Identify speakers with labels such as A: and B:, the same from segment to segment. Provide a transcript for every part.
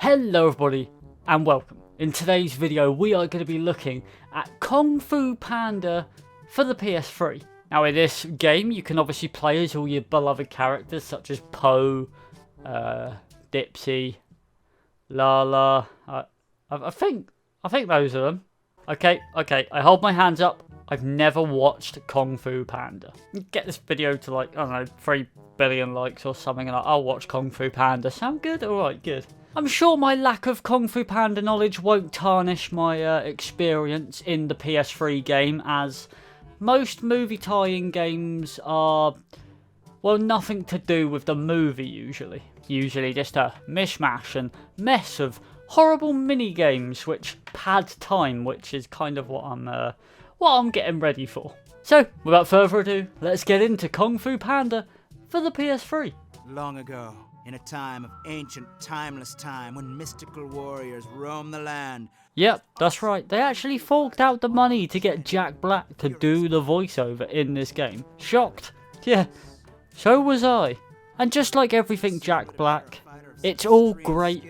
A: Hello everybody and welcome. In today's video we are going to be looking at Kung Fu Panda for the PS3. Now in this game you can obviously play as all your beloved characters such as Po, Dipsy, Lala, I think those are them. Okay, I hold my hands up. I've never watched Kung Fu Panda. Get this video to like, I don't know, 3 billion likes or something and I'll watch Kung Fu Panda. Sound good? Alright, good. I'm sure my lack of Kung Fu Panda knowledge won't tarnish my experience in the PS3 game, as most movie tie-in games are, well, nothing to do with the movie usually. Usually just a mishmash and mess of horrible mini-games which pad time, which is kind of what I'm getting ready for. So, without further ado, let's get into Kung Fu Panda for the PS3.
B: Long ago, in a time of ancient, timeless time, when mystical warriors roamed the land.
A: Yep, that's right. They actually forked out the money to get Jack Black to do the voiceover in this game. Shocked? Yeah, so was I. And just like everything Jack Black, it's all great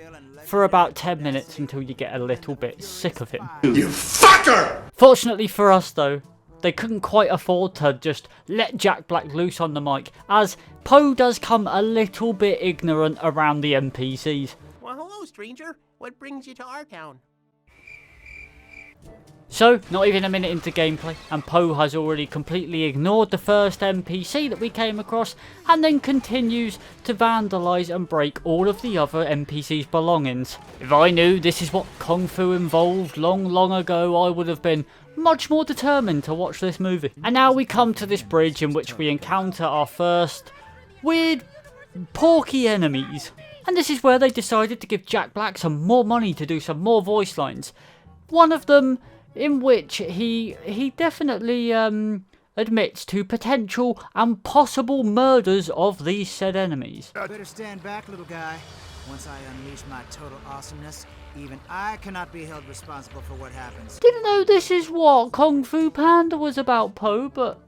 A: for about 10 minutes until you get a little bit sick of him.
C: You fucker!
A: Fortunately for us though, they couldn't quite afford to just let Jack Black loose on the mic, as Po does come a little bit ignorant around the NPCs.
D: Well, hello, stranger. What brings you to our town?
A: So, not even a minute into gameplay, and Po has already completely ignored the first NPC that we came across, and then continues to vandalise and break all of the other NPCs' belongings. If I knew this is what Kung Fu involved long ago, I would have been much more determined to watch this movie. And now we come to this bridge in which we encounter our first weird, porky enemies. And this is where they decided to give Jack Black some more money to do some more voice lines. One of them in which he definitely admits to potential and possible murders of these said enemies.
B: Better stand back, little guy. Once I unleash my total awesomeness, even I cannot be held responsible for what happens.
A: Didn't know this is what Kung Fu Panda was about, Po, but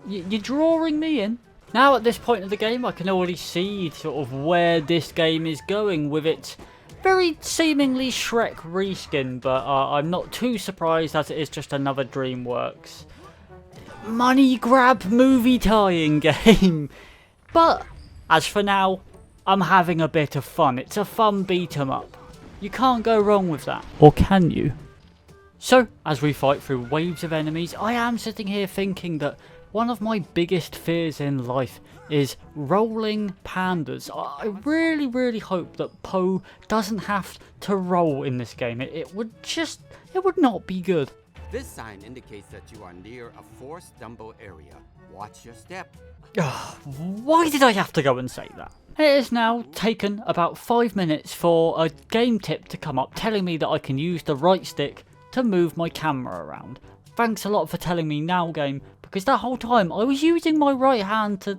A: you're drawing me in. Now at this point of the game I can already see sort of where this game is going with its very seemingly Shrek reskin, but I'm not too surprised as it is just another DreamWorks money grab movie tie-in game. But as for now, I'm having a bit of fun. It's a fun beat 'em up. You can't go wrong with that. Or can you? So, as we fight through waves of enemies, I am sitting here thinking that one of my biggest fears in life is rolling pandas. I really hope that Po doesn't have to roll in this game. It would not be good.
E: This sign indicates that you are near a forced dumbo area. Watch your step.
A: Why did I have to go and say that? It has now taken about 5 minutes for a game tip to come up telling me that I can use the right stick to move my camera around. Thanks a lot for telling me now, game, because that whole time I was using my right hand to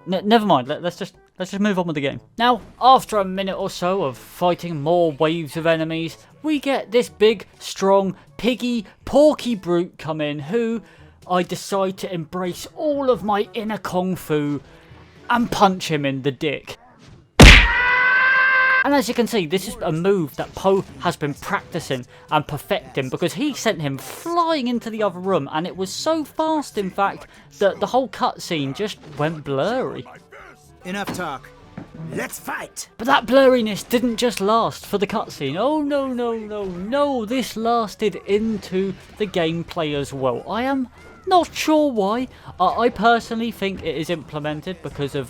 A: never mind. Let's just move on with the game. Now, after a minute or so of fighting more waves of enemies, we get this big, strong, piggy, porky brute come in, who I decide to embrace all of my inner Kung Fu and punch him in the dick. And as you can see, this is a move that Po has been practicing and perfecting, because he sent him flying into the other room, and it was so fast in fact that the whole cutscene just went blurry.
B: Enough talk. Let's fight!
A: But that blurriness didn't just last for the cutscene. Oh no, this lasted into the gameplay as well. I am not sure why. I personally think it is implemented because of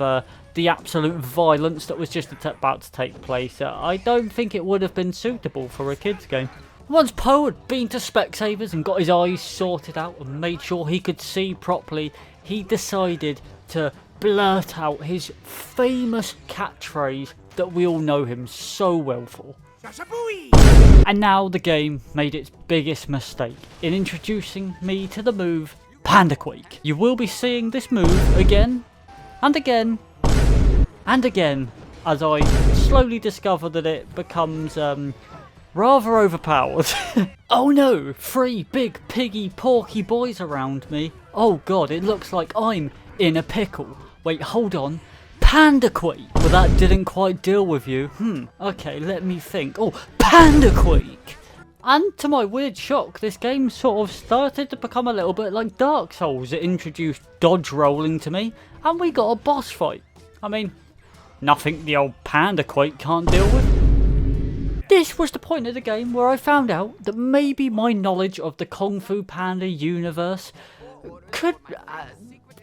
A: the absolute violence that was just about to take place. I don't think it would have been suitable for a kids game. Once Po had been to Specsavers and got his eyes sorted out and made sure he could see properly, he decided to blurt out his famous catchphrase that we all know him so well for. And now the game made its biggest mistake in introducing me to the move Panda Quake. You will be seeing this move again and again and again as I slowly discover that it becomes rather overpowered. Oh no, 3 big piggy porky boys around me. Oh god, it looks like I'm in a pickle. Wait, hold on. Panda Quake with that didn't quite deal with you. Okay, let me think. Oh, Panda Quake! And to my weird shock, this game sort of started to become a little bit like Dark Souls. It introduced dodge rolling to me, and we got a boss fight. I mean, nothing the old Panda Quake can't deal with. This was the point of the game where I found out that maybe my knowledge of the Kung Fu Panda universe could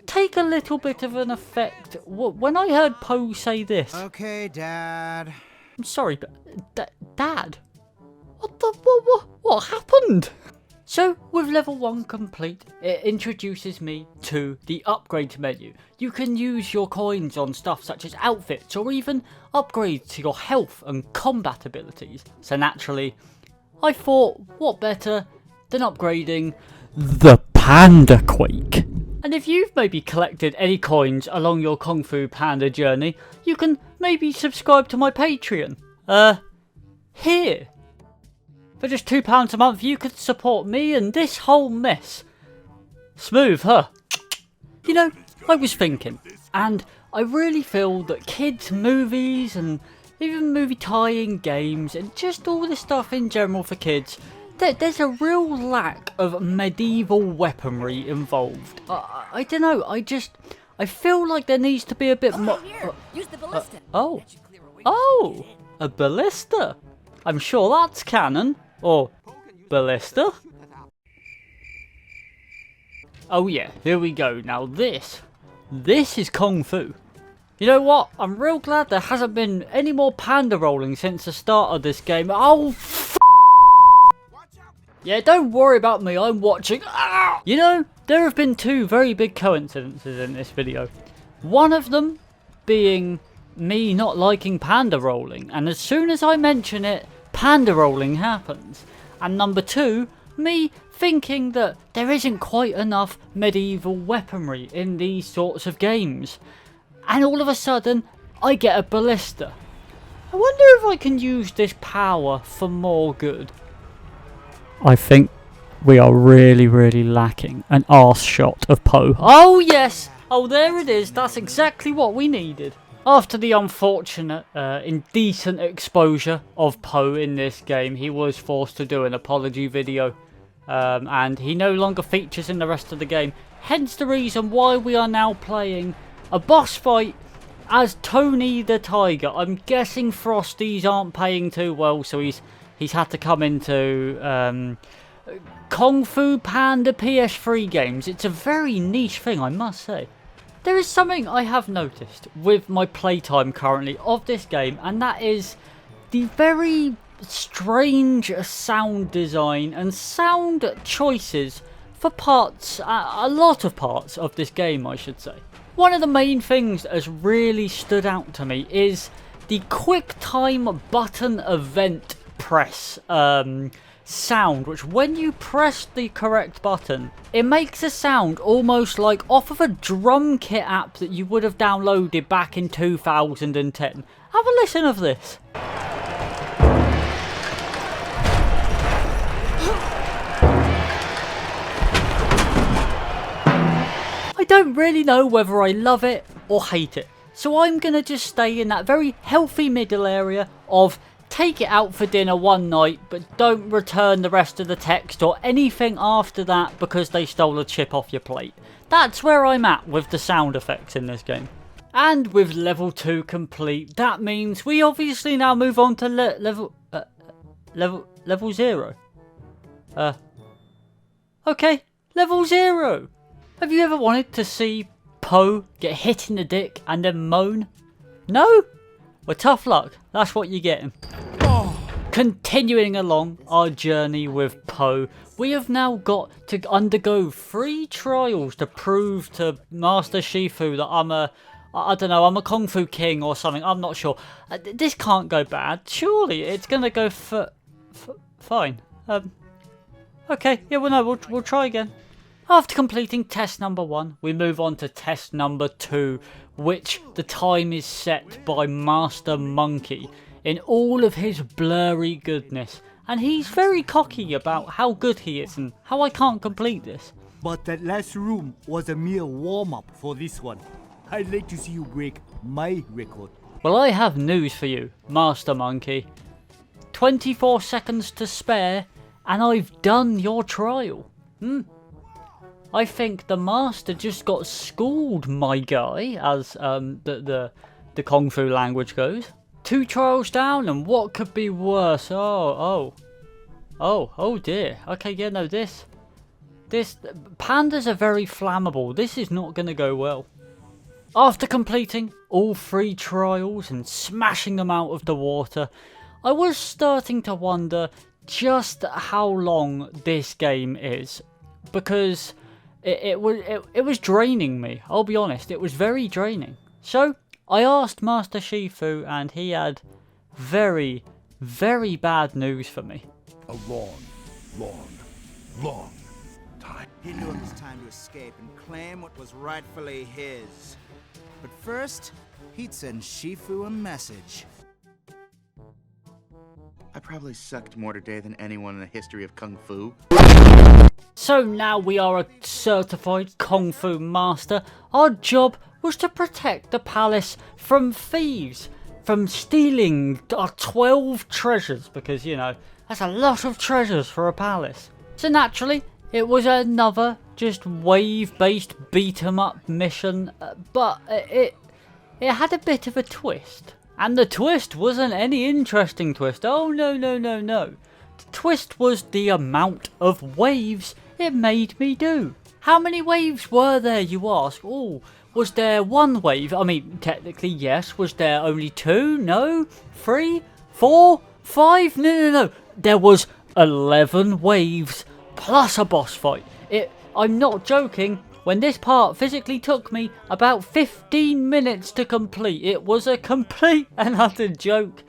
A: take a little bit of an effect. When I heard Poe say this...
B: Okay, Dad.
A: I'm sorry, but... Dad? What happened? So, with level 1 complete, it introduces me to the upgrade menu. You can use your coins on stuff such as outfits or even upgrades to your health and combat abilities. So naturally, I thought, what better than upgrading the Panda Quake? And if you've maybe collected any coins along your Kung Fu Panda journey, you can maybe subscribe to my Patreon. Here. For just £2 a month, you could support me and this whole mess. Smooth, huh? You know, I was thinking, and I really feel that kids' movies and even movie tie-in games and just all this stuff in general for kids, there's a real lack of medieval weaponry involved. I don't know, I feel like there needs to be a bit more...
C: Use the ballista.
A: Oh, a ballista? I'm sure that's canon. Or ballista? Oh yeah, here we go. Now this is Kung Fu. You know what? I'm real glad there hasn't been any more panda rolling since the start of this game. Oh, yeah, don't worry about me, I'm watching. Ah! You know, there have been two very big coincidences in this video. One of them being me not liking panda rolling, and as soon as I mention it, panda rolling happens. And number two, me thinking that there isn't quite enough medieval weaponry in these sorts of games. And all of a sudden, I get a ballista. I wonder if I can use this power for more good. I think we are really lacking an arse shot of Poe. Oh yes! Oh, there it is. That's exactly what we needed. After the unfortunate, indecent exposure of Poe in this game, he was forced to do an apology video, and he no longer features in the rest of the game. Hence the reason why we are now playing a boss fight as Tony the Tiger. I'm guessing Frosties aren't paying too well, so he's had to come into Kung Fu Panda PS3 games. It's a very niche thing, I must say. There is something I have noticed with my playtime currently of this game, and that is the very strange sound design and sound choices for parts, a lot of parts of this game, I should say. One of the main things that has really stood out to me is the quick time button event press sound, which when you press the correct button, it makes a sound almost like off of a drum kit app that you would have downloaded back in 2010. Have a listen of this. I don't really know whether I love it or hate it, so I'm gonna just stay in that very healthy middle area of take it out for dinner one night, but don't return the rest of the text or anything after that because they stole a chip off your plate. That's where I'm at with the sound effects in this game. And with level 2 complete, that means we obviously now move on to level 0. Okay, level 0. Have you ever wanted to see Poe get hit in the dick and then moan? No? Well, tough luck. That's what you're getting. Continuing along our journey with Poe, we have now got to undergo 3 trials to prove to Master Shifu that I'm a Kung Fu King or something. I'm not sure. This can't go bad. Surely it's going to go fine. Okay, yeah, well, no, we'll try again. After completing test number 1, we move on to test number 2, which the time is set by Master Monkey in all of his blurry goodness, and he's very cocky about how good he is and how I can't complete this.
F: But that last room was a mere warm-up for this one. I'd like to see you break my record.
A: Well, I have news for you, Master Monkey. 24 seconds to spare, and I've done your trial. I think the Master just got schooled, my guy, as the Kung Fu language goes. 2 trials down, and what could be worse? Oh dear. Okay, yeah, no, this pandas are very flammable. This is not going to go well. After completing all 3 trials and smashing them out of the water, I was starting to wonder just how long this game is, because it was draining me. I'll be honest, it was very draining. So I asked Master Shifu, and he had very, very bad news for me.
C: A long time.
B: He knew it was time to escape and claim what was rightfully his. But first, he'd send Shifu a message.
F: I probably sucked more today than anyone in the history of Kung Fu.
A: So now we are a certified Kung Fu master. Our job was to protect the palace from thieves, from stealing our 12 treasures, because, you know, that's a lot of treasures for a palace. So naturally, it was another just wave-based beat-em-up mission, but it had a bit of a twist. And the twist wasn't any interesting twist. Oh, no. The twist was the amount of waves it made me do. How many waves were there, you ask? Oh, was there 1 wave? I mean, technically, yes. Was there only 2? No? 3? 4? 5? No. There was 11 waves plus a boss fight. I'm not joking. When this part physically took me about 15 minutes to complete, it was a complete and utter joke.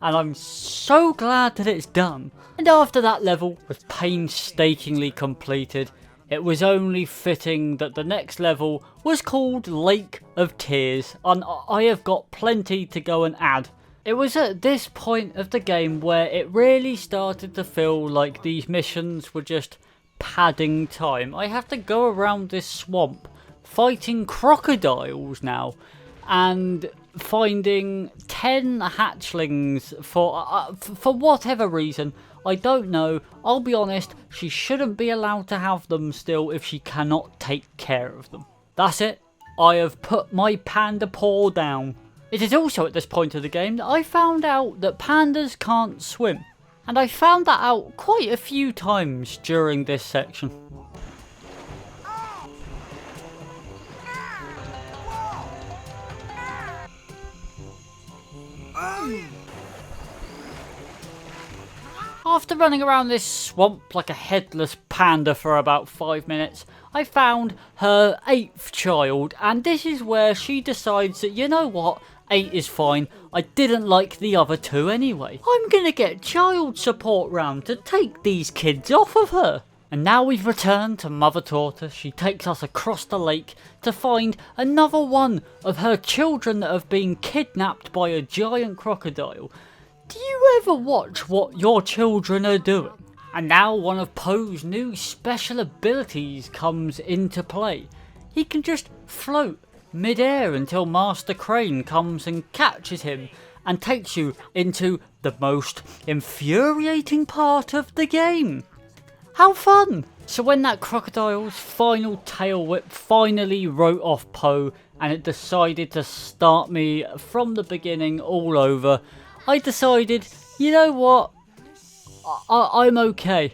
A: And I'm so glad that it's done. And after that level was painstakingly completed, it was only fitting that the next level was called Lake of Tears, and I have got plenty to go and add. It was at this point of the game where it really started to feel like these missions were just padding time. I have to go around this swamp fighting crocodiles now and finding 10 hatchlings for whatever reason. I don't know. I'll be honest, she shouldn't be allowed to have them still if she cannot take care of them. That's it. I have put my panda paw down. It is also at this point of the game that I found out that pandas can't swim. And I found that out quite a few times during this section. After running around this swamp like a headless panda for about 5 minutes, I found her 8th child, and this is where she decides that, you know what, 8 is fine, I didn't like the other 2 anyway. I'm gonna get child support round to take these kids off of her. And now we've returned to Mother Tortoise. She takes us across the lake to find another one of her children that have been kidnapped by a giant crocodile. Do you ever watch what your children are doing? And now one of Poe's new special abilities comes into play. He can just float mid-air until Master Crane comes and catches him and takes you into the most infuriating part of the game. How fun! So when that crocodile's final tail whip finally wrote off Poe and it decided to start me from the beginning all over, I decided, you know what, I'm okay.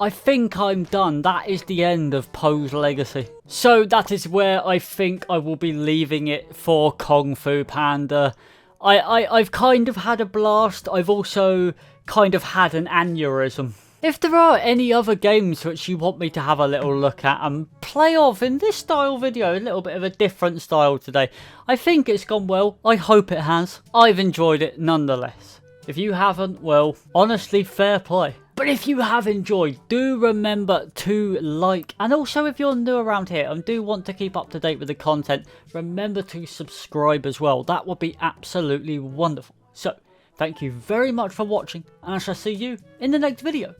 A: I think I'm done. That is the end of Poe's legacy. So that is where I think I will be leaving it for Kung Fu Panda. I've kind of had a blast. I've also kind of had an aneurysm. If there are any other games which you want me to have a little look at and play off in this style video, a little bit of a different style today, I think it's gone well. I hope it has. I've enjoyed it nonetheless. If you haven't, well, honestly, fair play. But if you have enjoyed, do remember to like, and also if you're new around here and do want to keep up to date with the content, remember to subscribe as well. That would be absolutely wonderful. So, thank you very much for watching, and I shall see you in the next video.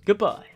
A: Goodbye.